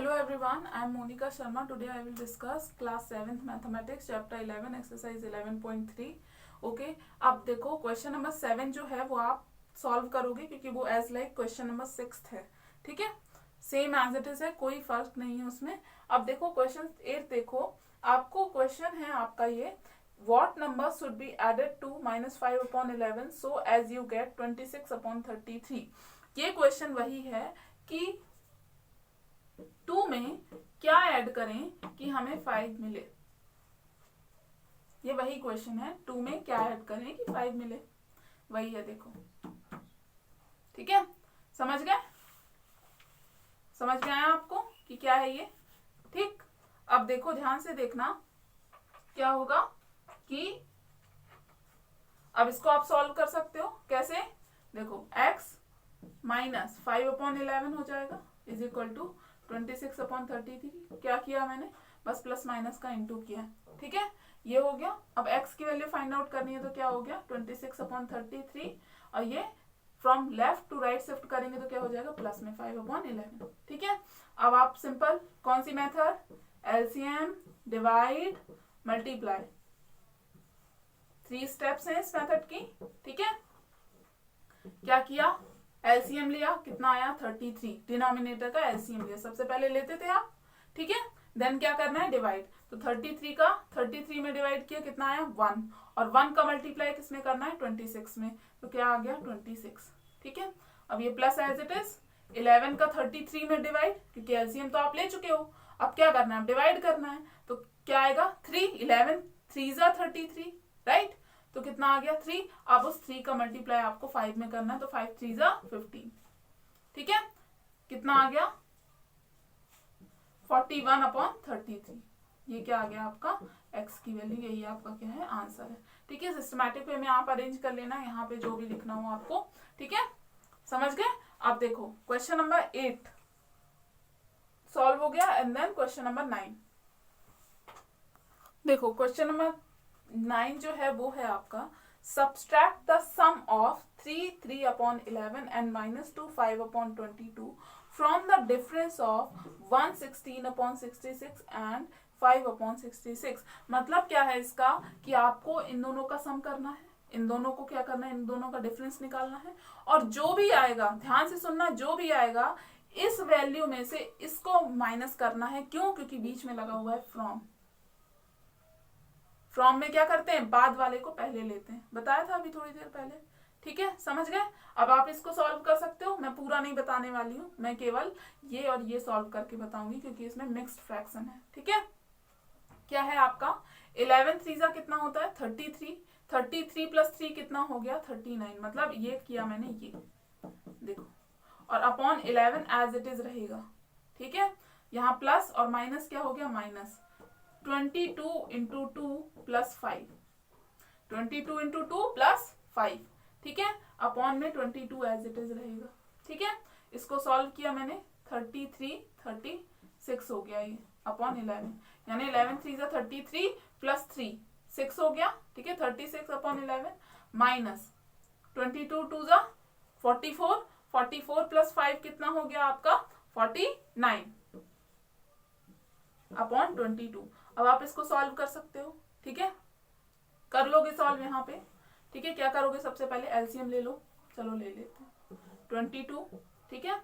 Hello everyone, I am Monica Sharma. Today I will discuss class 7th mathematics chapter 11 exercise 11.3. Okay, अब देखो question number 7 जो है वो आप सॉल्व करोगे क्योंकि वो एज लाइक क्वेश्चन नंबर 6 है. ठीक है, सेम एज इट इज है, कोई फर्क नहीं है उसमें. अब देखो क्वेश्चन 8 देखो, आपको क्वेश्चन है आपका ये, what number should be added to -5/11 so as you get 26/33. ये क्वेश्चन वही है कि 2 में क्या ऐड करें कि हमें 5 मिले. ये वही क्वेश्चन है, 2 में क्या ऐड करें कि 5 मिले, वही है. देखो ठीक है, समझ गए, समझ में आया आपको कि क्या है ये. ठीक, अब देखो ध्यान से देखना क्या होगा कि अब इसको आप सॉल्व कर सकते हो. कैसे, देखो x माइनस 5/11 हो जाएगा इज इक्वल टू 26/33. क्या किया मैंने, बस प्लस माइनस का इंटू किया. ठीक है, ये हो गया. अब x की वैल्यू फाइंड आउट करनी है तो क्या हो गया 26/33, और ये from left to right shift करेंगे तो क्या हो जाएगा प्लस में 5/11. ठीक है, अब आप सिंपल कौन सी method, LCM, divide, multiply, 3 steps हैं इस मेथड की. ठीक है, क्या किया, एलसीएम लिया, कितना आया 33, डिनोमिनेटर का एलसीएम लिया, सबसे पहले लेते थे आप. ठीक है, देन क्या करना है डिवाइड, तो 33 का 33 में डिवाइड किया, कितना आया 1, और 1 का मल्टीप्लाई किसमें करना है 26 में, तो क्या आ गया 26. ठीक है, अब ये प्लस एज इट इज 11 का 33 में डिवाइड, क्योंकि एलसीएम तो आप ले चुके हो, अब क्या करना है डिवाइड करना है, तो क्या आएगा 3, 11 3 जा 33, राइट, तो कितना आ गया 3. अब उस 3 का मल्टीप्लाई आपको 5 में करना है, तो 5 3 जा 15. ठीक है, कितना आ गया 41/33. ये क्या आ गया आपका x की वैल्यू, यही आपका क्या है आंसर है. ठीक है, सिस्टमैटिक वे में आप अरेंज कर लेना, यहाँ पे जो भी लिखना हो आपको. ठीक है, समझ गए. अब देखो क्वेश्चन नंबर 8 सॉल्व हो गया, एंड देन क्वेश्चन नंबर 9. देखो क्वेश्चन नंबर 9 जो है वो है आपका, subtract the sum of 3/11 and -2 5/22 from the difference of 116/66 and 5/66. मतलब क्या है इसका कि आपको इन दोनों का सम करना है, इन दोनों को क्या करना है, इन दोनों का डिफरेंस निकालना है, और जो भी आएगा ध्यान से सुनना, जो भी आएगा इस वैल्यू में से इसको माइनस करना है. क्यों, क्योंकि बीच में लगा हुआ है फ्रॉम. फ्रॉम में क्या करते हैं, बाद वाले को पहले लेते हैं, बताया था अभी थोड़ी देर पहले. ठीक है, समझ गए. अब आप इसको सॉल्व कर सकते हो, मैं पूरा नहीं बताने वाली हूँ, मैं केवल ये और ये सॉल्व करके बताऊंगी क्योंकि इसमें मिक्स्ड फ्रैक्शन है. ठीक है, क्या है आपका 11 3 कितना होता है 33, 33 प्लस 3 कितना हो गया 39. मतलब ये किया मैंने, ये देखो, और अपॉन 11 एज इट इज रहेगा. ठीक है, यहाँ प्लस और माइनस क्या हो गया minus 22 into 2 plus 5, 22 into 2 plus 5. ठीक है, अपॉन में 22 एज इट इज रहेगा. ठीक है, इसको सॉल्व किया मैंने, 33 36 हो गया ये अपॉन 11, यानी 11 3 जा 33 प्लस 3 6 हो गया. ठीक है, 36/11 माइनस 22 2 जा 44, 44 प्लस 5 कितना हो गया आपका 49 अपॉन 22. अब आप इसको सॉल्व कर सकते हो. ठीक है, कर लोगे सॉल्व यहाँ पे. ठीक है, क्या करोगे, सबसे पहले एलसीएम ले लो, चलो ले लेते हैं 22. ठीक है,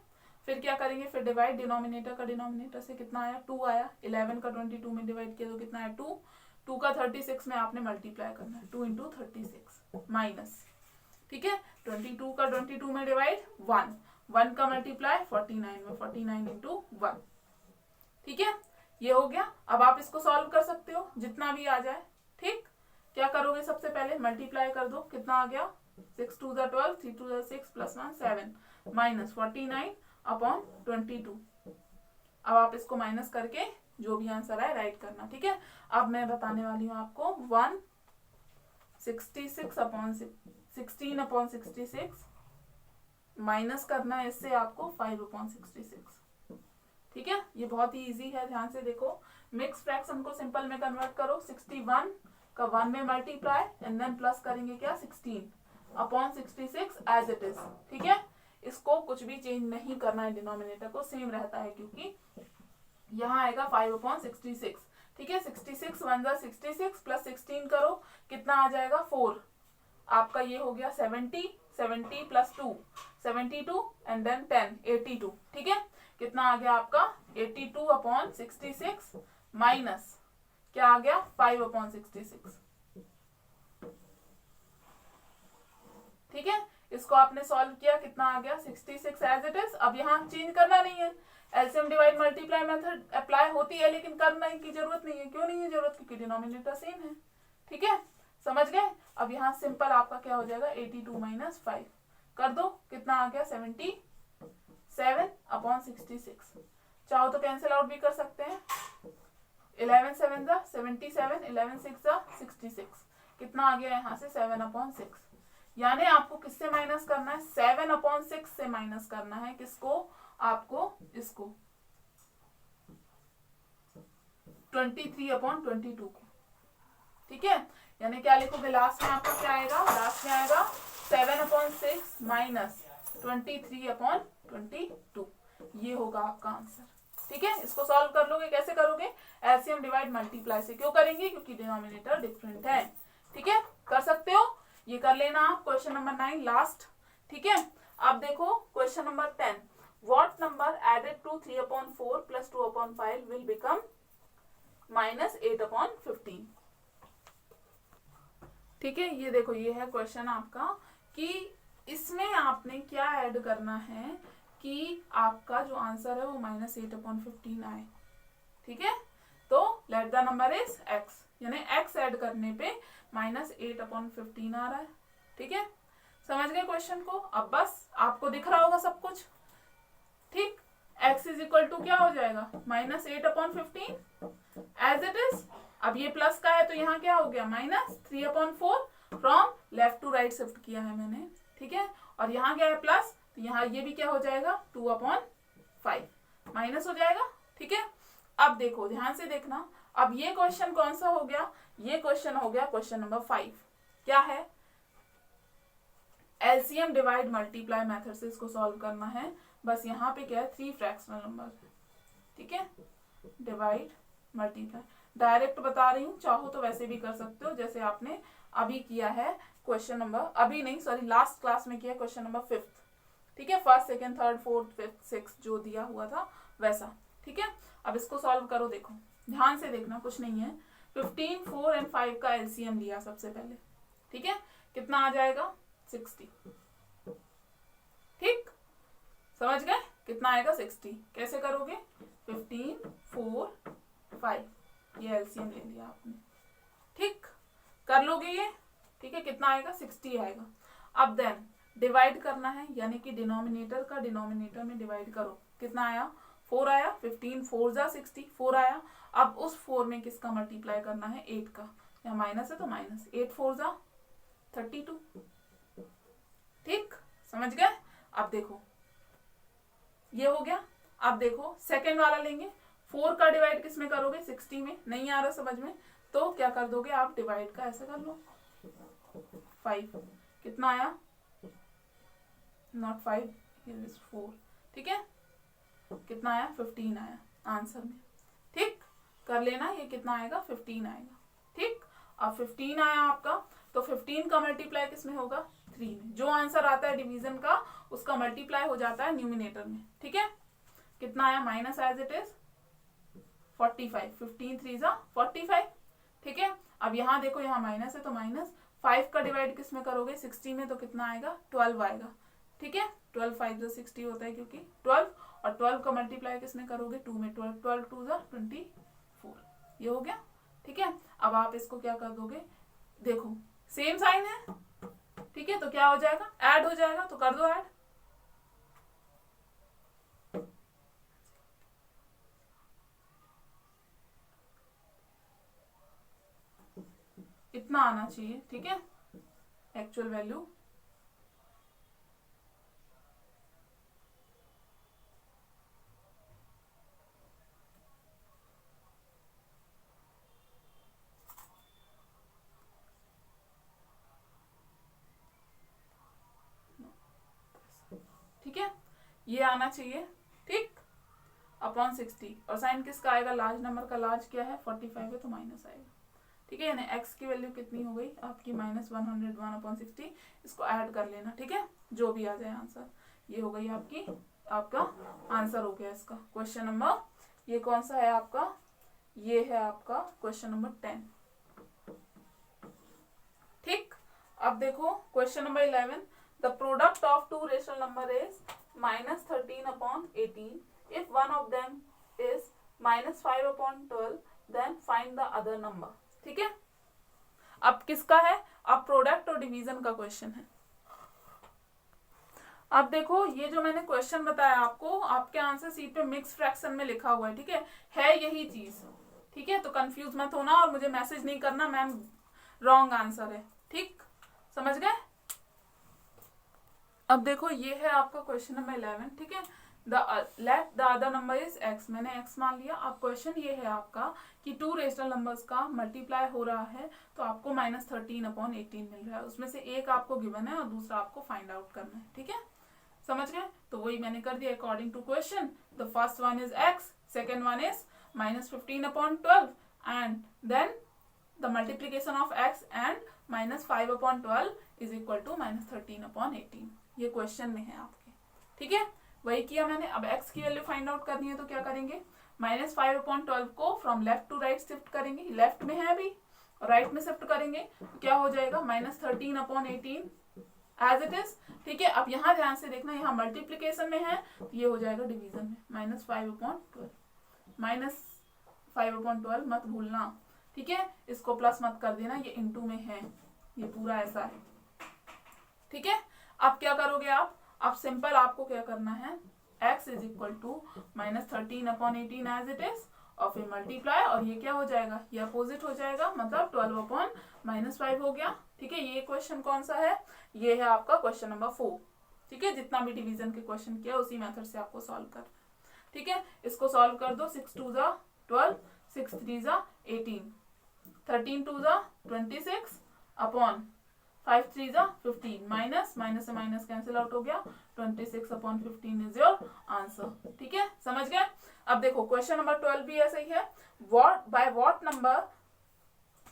फिर क्या करेंगे, फिर डिवाइड, डिनोमिनेटर का डिनोमिनेटर से कितना आया 2 आया, 11 का 22 में डिवाइड किया तो कितना आया 2, 2 का 36 में आपने मल्टीप्लाई करना है, 2 इंटू 36 माइनस. ठीक है, 22 का 22 में डिवाइड 1, 1 का मल्टीप्लाई 49 में, 49 इंटू 1. ठीक है, ये हो गया. अब आप इसको सॉल्व कर सकते हो जितना भी आ जाए. ठीक, क्या करोगे, सबसे पहले मल्टीप्लाई कर दो, कितना आ गया 6 2 जा 12, 3 2 जा 6 प्लस 1 7 माइनस 49 अपॉन 22. अब आप इसको माइनस करके जो भी आंसर आए राइट करना. ठीक है, अब मैं बताने वाली हूँ आपको 16/66 माइनस करना है इससे आपको 5/66. ठीक है, ये बहुत ही इजी है, ध्यान से देखो. मिक्स फ्रैक्शन को सिंपल में कन्वर्ट करो, 61 का 1 में मल्टीप्लाई एंड देन प्लस करेंगे क्या 16/66 एज इट इज. ठीक है, इसको कुछ भी चेंज नहीं करना है, डिनोमिनेटर को सेम रहता है क्योंकि यहाँ आएगा 5/66। ठीक है, 66 1 जा 66 प्लस 16 करो, कितना आ जाएगा 4। आपका ये हो गया 70, 70 प्लस 2 72 एंड देन 10 82। ठीक है, कितना आ गया आपका 82/66 माइनस क्या आ गया 5/66। ठीक है, इसको आपने सॉल्व किया, कितना आ गया 66 एज इट इज। अब यहाँ चेंज करना नहीं है, LCM divide multiply method apply होती है लेकिन करने की जरूरत नहीं है। क्यों नहीं है जरूरत? क्योंकि डिनोमिनेटर सेम है। ठीक है, समझ गए। अब यहाँ सिंपल आपका क्या हो जाएगा 82 माइनस 5 कर दो, कितना आ गया 77/66। चाहो तो कैंसिल आउट भी कर सकते हैं, 11 7 जा 77, 11 6 जा 66, कितना आ गया यहाँ से 7/6। यानी आपको किससे माइनस करना है 7/6 से माइनस करना है, किसको? आपको इसको 23/22 को। ठीक है, यानी क्या लिखोगे लास्ट में? आपका क्या आएगा? लास्ट में आएगा 7/6 माइनस 23/22। ये होगा आपका आंसर। ठीक है, इसको सॉल्व कर लोगे। कैसे करोगे? एलसीएम डिवाइड मल्टीप्लाई से। क्यों करेंगे? क्योंकि डिनोमिनेटर डिफरेंट है। ठीक है, कर सकते हो, ये कर लेना आप। Question number 9 last. ठीक है, अब देखो question number 10। What number added to 3/4 plus 2/5 will become -8/15। ठीक है, ये देखो, ये है क्वेश्चन आपका कि इसमें आपने क्या ऐड करना है कि आपका जो आंसर है वो -8/15 आए। ठीक है, तो let the number is x, यानी x ऐड करने पे -8/15 आ रहा है। ठीक है, समझ गए क्वेश्चन को? अब बस आपको दिख रहा होगा सब कुछ। ठीक, x इज इक्वल टू क्या हो जाएगा -8/15 एज इट इज। अब ये प्लस का है तो यहाँ क्या हो गया -3/4, from left to right shift किया है मैंने। ठीक है, और यहाँ क्या है प्लस, तो यहाँ ये भी क्या हो जाएगा 2/5 माइनस हो जाएगा। ठीक है, अब देखो ध्यान से देखना, अब ये क्वेश्चन कौन सा हो गया? ये क्वेश्चन हो गया क्वेश्चन नंबर 5। क्या है? एलसीएम डिवाइड मल्टीप्लाई मेथड से इसको सॉल्व करना है। बस यहाँ पे क्या है 3 फ्रैक्शनल नंबर। ठीक है, डिवाइड मल्टीप्लाई डायरेक्ट बता रही हूँ, चाहो तो वैसे भी कर सकते हो जैसे आपने अभी किया है क्वेश्चन नंबर, अभी नहीं सॉरी लास्ट क्लास में किया क्वेश्चन नंबर 5। ठीक है, first second third fourth fifth six जो दिया हुआ था वैसा। ठीक है, अब इसको सॉल्व करो। देखो ध्यान से देखना, कुछ नहीं है। 15 4 एंड 5 का एलसीएम लिया सबसे पहले। ठीक है, कितना आ जाएगा 60। ठीक, समझ गए? कितना आएगा 60। कैसे करोगे? 15 4 5 ये एलसीएम ले लिया आपने। ठीक, कर लोगे ये? ठीक है, कितना आएगा 60 आएगा। अब देन डिवाइड करना है, यानी कि डिनोमिनेटर का डिनोमिनेटर में डिवाइड करो। कितना आया 4 आया, 15 4 जा 60 4 आया। अब उस 4 में किसका मल्टीप्लाई करना है 8 का, यहाँ माइनस है तो माइनस 8 4 जा 32। ठीक, समझ गए? अब देखो ये हो गया। अब देखो सेकंड वाला लेंगे, 4 का डिवाइड किस में करोगे 60 में। नहीं आ रहा समझ में तो क्या कर दोगे आप, डिवाइड का ऐसे कर लो 5। कितना आया नॉट 5 इज 4। ठीक है, कितना आया 15 आया आंसर में। ठीक, कर लेना, ये कितना आएगा 15 आएगा। ठीक, अब 15 आया आपका, तो 15 का मल्टीप्लाई किस में होगा 3 में। जो आंसर आता है डिवीजन का उसका मल्टीप्लाई हो जाता है न्यूमिनेटर में। ठीक है, कितना आया माइनस एज इट इज 45, 15 3 जा 45। ठीक है, अब यहाँ देखो यहाँ माइनस है तो माइनस 5 का डिवाइड किस में करोगे 60 में, तो कितना आएगा 12 आएगा। ठीक है, 12 5 जो 60 होता है क्योंकि 12, और 12 का मल्टीप्लाई किस में करोगे 2 में, 12 12 2 जा 24। ये हो गया। ठीक है, अब आप इसको क्या कर दोगे, देखो सेम साइन है। ठीक है, तो क्या हो जाएगा ऐड हो जाएगा, तो कर दो ऐड। इतना आना चाहिए। ठीक है, एक्चुअल वैल्यू ठीक है, ये आना चाहिए। ठीक, अपॉन 60, और साइन किसका आएगा, लार्ज नंबर का लार्ज क्या है 45 है तो माइनस आएगा। ठीक है, यानी x की वैल्यू कितनी हो गई आपकी -101/60। इसको ऐड कर लेना, ठीक है, जो भी आ जाए आंसर। ये हो गई आपका आंसर हो गया इसका क्वेश्चन नंबर, ये कौन सा है आपका, ये है आपका क्वेश्चन नंबर 10। ठीक, अब देखो question number 11, the product of two rational number is -13/18 if one of them is -5/12 then find the other number। ठीक है, अब किसका है, अब प्रोडक्ट और डिवीजन का क्वेश्चन है। अब देखो ये जो मैंने क्वेश्चन बताया आपको, आपके आंसर सीट पे मिक्स फ्रैक्शन में लिखा हुआ है, ठीक है यही चीज। ठीक है, तो कंफ्यूज मत होना और मुझे मैसेज नहीं करना मैम रॉन्ग आंसर है। ठीक, समझ गए। अब देखो ये है आपका क्वेश्चन नंबर 11। ठीक है, let the other number is x, मैंने x मान लिया। अब क्वेश्चन ये है आपका कि टू रेशनल नंबर्स का मल्टीप्लाई हो रहा है तो आपको -13/18 मिल रहा है, उसमें से एक आपको गिवन है और दूसरा आपको फाइंड आउट करना है। ठीक है, समझ गए, तो वही मैंने कर दिया according to question. The first one is x, second one is -15/12 and then the multiplication of x and -5/12 is equal to -13/18। ये क्वेश्चन में है आपके। ठीक है, वही किया मैंने। अब x की वैल्यू फाइंड आउट करनी है तो क्या करेंगे, -5/12 को from left to right shift करेंगे, लेफ्ट में है अभी और राइट में शिफ्ट करेंगे तो क्या हो जाएगा -13/18 एज इट इज। ठीक है, अब यहाँ ध्यान से देखना, यहाँ मल्टीप्लीकेशन में है तो ये हो जाएगा डिवीजन में -5/12, -5/12 मत भूलना। ठीक है, इसको प्लस मत कर देना, ये इनटू में है, ये पूरा ऐसा है। ठीक है, अब क्या करोगे आप, अब सिंपल आपको क्या करना है, x is equal to -13/18 as it is और फिर मल्टीप्लाई, और ये क्या हो जाएगा, ये अपोजिट हो जाएगा, मतलब 12/-5 हो गया। ठीक है, ये क्वेश्चन कौन सा है, ये है आपका क्वेश्चन नंबर 4। ठीक है, जितना भी डिवीजन के क्वेश्चन किया उसी मेथड से आपको सॉल्व करना है। ठीक है, इसको सॉल्व कर दो, 6 2 ज़ा 12, 6 3 ज़ा 18, 13 2 ज़ा 26 अपॉन 5 3 ज़ा 15, माइनस से माइनस कैंसिल आउट हो गया, 26/15 इज योर आंसर। ठीक है, समझ गए। अब देखो क्वेश्चन नंबर 12 भी ऐसा ही है, by what number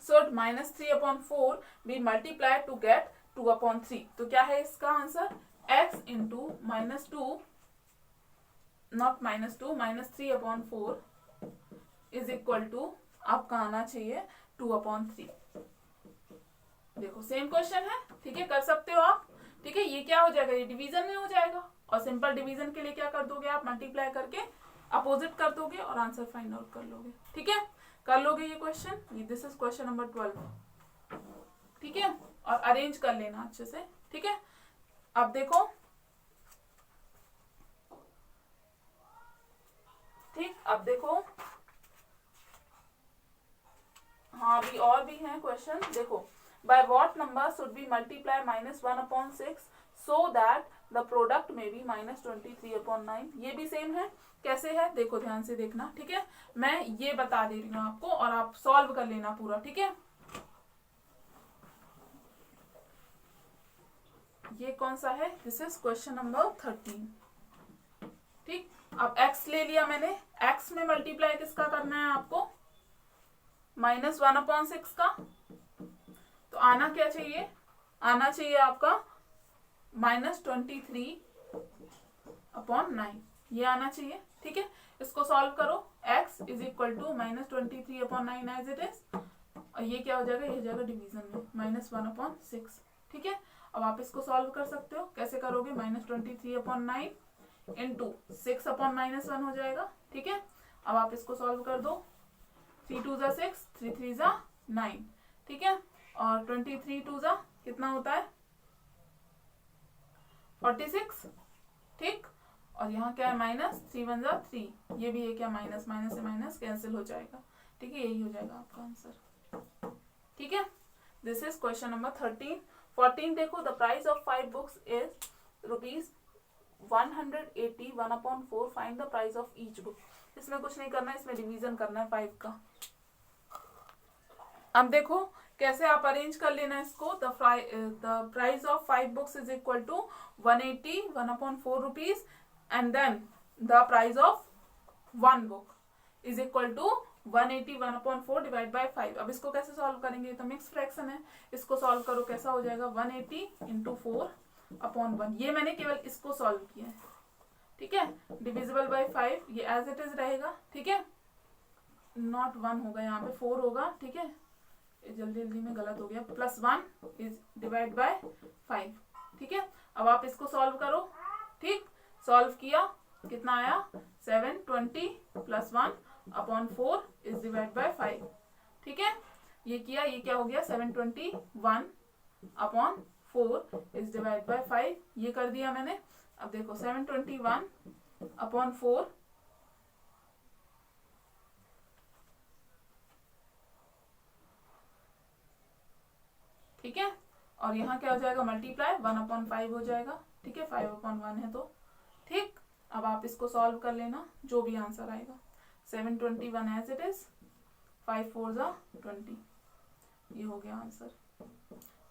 should -3/4 be multiplied to get 2/3। तो क्या है इसका answer, x into -2 not -2 -3/4 is equal to आपका आना चाहिए 2/3। देखो सेम क्वेश्चन है। ठीक है, कर सकते हो आप। ठीक है, ये क्या हो जाएगा, ये डिवीजन में हो जाएगा, और सिंपल डिवीजन के लिए क्या कर दोगे आप, मल्टीप्लाई करके अपोजिट कर दोगे और आंसर फाइंड आउट कर लोगे। ठीक है, कर लोगे ये क्वेश्चन, ये दिस इज क्वेश्चन नंबर 12। ठीक है, और अरेंज कर लेना अच्छे से। ठीक है, अब देखो, ठीक, अब देखो, हाँ अभी और भी हैं क्वेश्चन। देखो, by what number should we multiply -1/6 so that the product may be -23/9। ये भी सेम है, कैसे है देखो, ध्यान से देखना। ठीक है, मैं ये बता दे रही हूँ आपको और आप सॉल्व कर लेना पूरा। ठीक है, ये कौन सा है, दिस इज क्वेश्चन नंबर 13। ठीक, अब x ले लिया मैंने, x में मल्टीप्लाई किसका करना है आपको, -1/6 का, तो आना क्या चाहिए, आना चाहिए आपका -23/9, ये आना चाहिए। ठीक है, इसको सॉल्व करो, x is equal to -23/9 as it is, और ये क्या हो जाएगा, ये हो जाएगा डिवीजन में -1/6। ठीक है, अब आप इसको सॉल्व कर सकते हो, कैसे करोगे, -23/9 इंटू 6/-1 हो जाएगा। ठीक है, अब आप इसको सॉल्व कर दो, 3 2 ज़ा 6, 3 3 ज़ा 9। ठीक है, और 23 2 ज़ा कितना होता है, 46। ठीक, और यहाँ क्या है, -3 1 ज़ा 3, ये भी है क्या, माइनस से माइनस कैंसिल हो जाएगा। ठीक है, यही हो जाएगा आपका आंसर। ठीक है, दिस इज क्वेश्चन नंबर 13। 14 देखो, the price of 5 books is ₹180, 1/4 find the price of each book. इसमें कुछ नहीं करना है, इसमें डिवीजन करना है 5 का। अब देखो कैसे आप अरेंज कर लेना इसको, the price of 5 books is equal to 180, 1/4 rupees, and then the price of 1 book is equal to 180 1/4 divide by 5। अब इसको कैसे सॉल्व करेंगे, तो मिक्स फ्रैक्शन है, इसको सॉल्व करो, कैसा हो जाएगा 180 इंटू 4/1। ये मैंने केवल इसको सॉल्व किया है, ठीक है। डिविजिबल बाय 5 ये एज इट इज रहेगा, ठीक है। नॉट 1 होगा, यहाँ पे 4 होगा, ठीक है। जल्दी जल्दी में गलत हो गया, +1 इज डिवाइड बाय 5, ठीक है। अब आप इसको सॉल्व करो, ठीक। सॉल्व किया, कितना आया 720 + 1/4 इज डिवाइड बाय 5, ठीक है। ये किया, ये क्या हो गया 721/4 इज डिवाइड बाय 5, ये कर दिया मैंने। अब देखो 721/4, ठीक है। और यहाँ क्या हो जाएगा मल्टीप्लाई 1/5 हो जाएगा, ठीक है। 5/1 है तो, ठीक। अब आप इसको सॉल्व कर लेना, जो भी आंसर आएगा। 721 एज इट इज, 5 4 20, ये हो गया आंसर।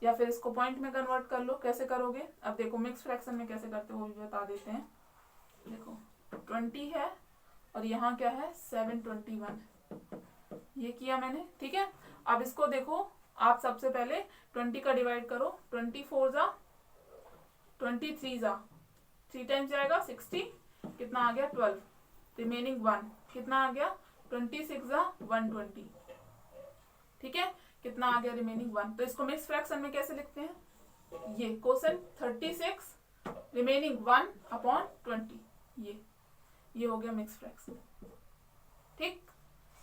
या फिर इसको पॉइंट में कन्वर्ट कर लो, कैसे करोगे, अब देखो मिक्स फ्रैक्शन में कैसे करते हो वो भी बता देते हैं। देखो 20 है और यहाँ क्या है 721, ये किया मैंने, ठीक है। अब इसको देखो, आप सबसे पहले 20 का डिवाइड करो, 24 23 3 टाइम्स जाएगा 60, कितना आ गया 12, रिमेनिंग 1 कितना आ गया 26 120, ठीक है। कितना आ गया रिमेनिंग 1। तो इसको मिक्स फ्रैक्शन में कैसे लिखते हैं, ये क्वेश्चन 36 रिमेनिंग 1/20, ये हो गया मिक्स फ्रैक्शन, ठीक।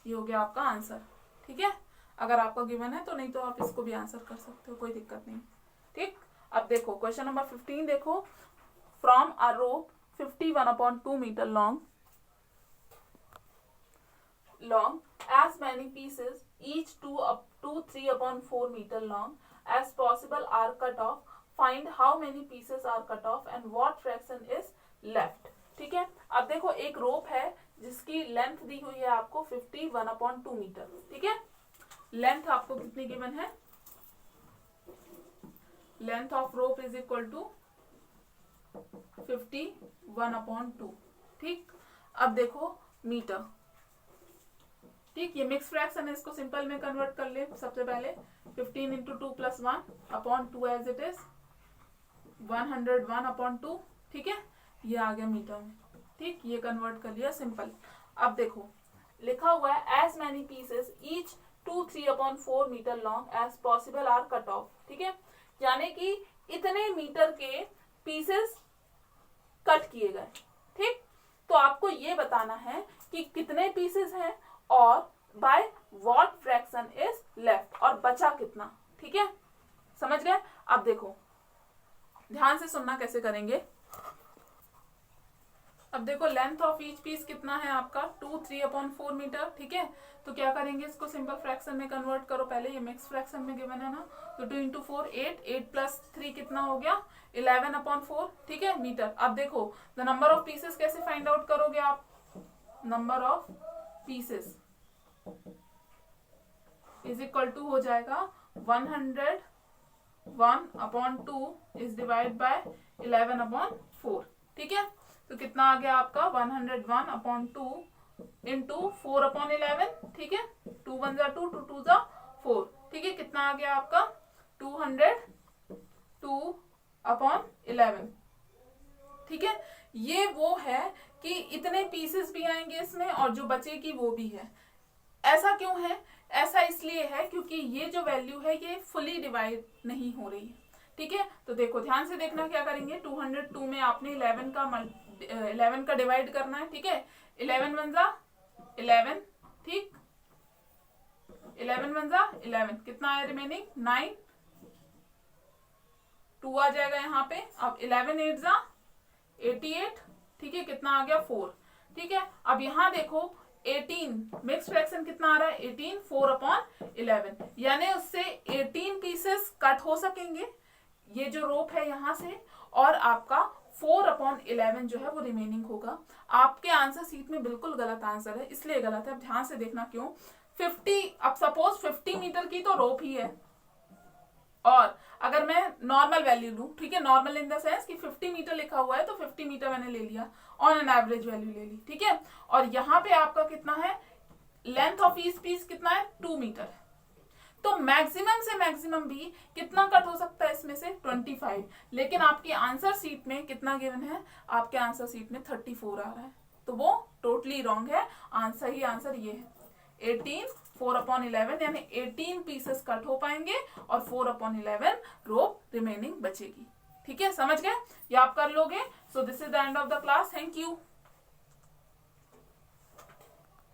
ये हो गया आपका आंसर, ठीक है। अगर आपका गिवन है तो, नहीं तो आप इसको भी आंसर कर सकते हो, कोई दिक्कत नहीं, ठीक। अब देखो क्वेश्चन नंबर 15 देखो, from a rope 51/2 metre long as many pieces each 2 up to 3/4 meter long as possible are cut off. Find how many pieces are cut off and what fraction is left, ठीक है। अब देखो एक रोप है जिसकी length दी हुई है आपको 51/2 मीटर, ठीक है। लेंथ आपको कितनी गिवन है, length of rope is equal to 51/2, ठीक। अब देखो मीटर, ठीक। ये मिक्स फ्रैक्शन है, इसको सिंपल में कन्वर्ट कर ले सबसे पहले। 15 × 2 + 1/2 एज इट इज 101/2, ठीक है। ये आ गया मीटर में, ठीक। ये कन्वर्ट कर लिया सिंपल। अब देखो लिखा हुआ है as many pieces each 2 3/4 metre long as possible are cut off, ठीक है। यानी कि इतने मीटर के पीसेस कट किए गए, ठीक। तो आपको ये बताना है कि कितने पीसेस हैं और by what fraction is left, और बचा कितना, ठीक है। समझ गए। अब देखो ध्यान से सुनना कैसे करेंगे। अब देखो लेंथ ऑफ ईच पीस कितना है आपका 2 3/4 मीटर, ठीक है। तो क्या करेंगे, इसको सिंपल फ्रैक्शन में कन्वर्ट करो पहले, ये मिक्स फ्रैक्शन में गिवन है ना। तो 2 × 4 8 + 3 कितना हो गया 11/4, ठीक है मीटर। अब देखो द नंबर ऑफ पीसेस कैसे फाइंड आउट करोगे आप, number of pieces is equal to हो जाएगा 101/2 इज डिवाइड बाय 11/4, ठीक है। तो कितना आ गया आपका 101/2 इंटू 4/11, ठीक है। 2 1 2 2 2 4, ठीक है। कितना आ गया आपका 202/11, ठीक है। ये वो है कि इतने पीसेस भी आएंगे इसमें और जो बचेगी वो भी है। ऐसा क्यों है, ऐसा इसलिए है क्योंकि ये जो वैल्यू है ये फुली डिवाइड नहीं हो रही है, ठीक है। तो देखो ध्यान से देखना क्या करेंगे, 202 में आपने 11 का डिवाइड करना है, ठीक है। 11 1 11, ठीक। 11 1 11, कितना है रिमेनिंग 9, 2 आ जाएगा यहाँ पे। अब 11 8 88, ठीक है। कितना आ गया 4, ठीक है। अब यहाँ देखो 18 मिक्स फ्रैक्शन कितना आ रहा है 18 4/11, यानी उससे 18 पीसेस कट हो सकेंगे ये जो रोप है यहाँ से, और आपका 4/11 जो है वो रिमेनिंग होगा। आपके आंसर सीट में बिल्कुल गलत आंसर है, इसलिए गलत है। अब ध्यान से देखना क्यों। 50, अब सपोज 50 मीटर की तो रोप ही है, और अगर मैं नॉर्मल वैल्यू लूं, ठीक है, नॉर्मल इन द सेंस कि 50 मीटर लिखा हुआ है तो 50 मीटर मैंने ले लिया, ऑन एन एवरेज वैल्यू ले ली, ठीक है। और यहाँ पे आपका कितना है, लेंथ ऑफ ईच पीस कितना है, 2 मीटर। तो मैक्सिमम से मैक्सिमम भी कितना कट हो सकता है इसमें से, 25। लेकिन आपकी आंसर शीट में कितना गिवन है, आपके आंसर शीट में 34 आ रहा है, तो वो टोटली रॉन्ग है। आंसर ही आंसर ये है 18, 4/11 यानी 18 पीसेस कट हो पाएंगे और 4/11 रोप रिमेनिंग बचेगी। ठीक है, समझ गए, ये आप कर लोगे। So this is the end of the class, thank you.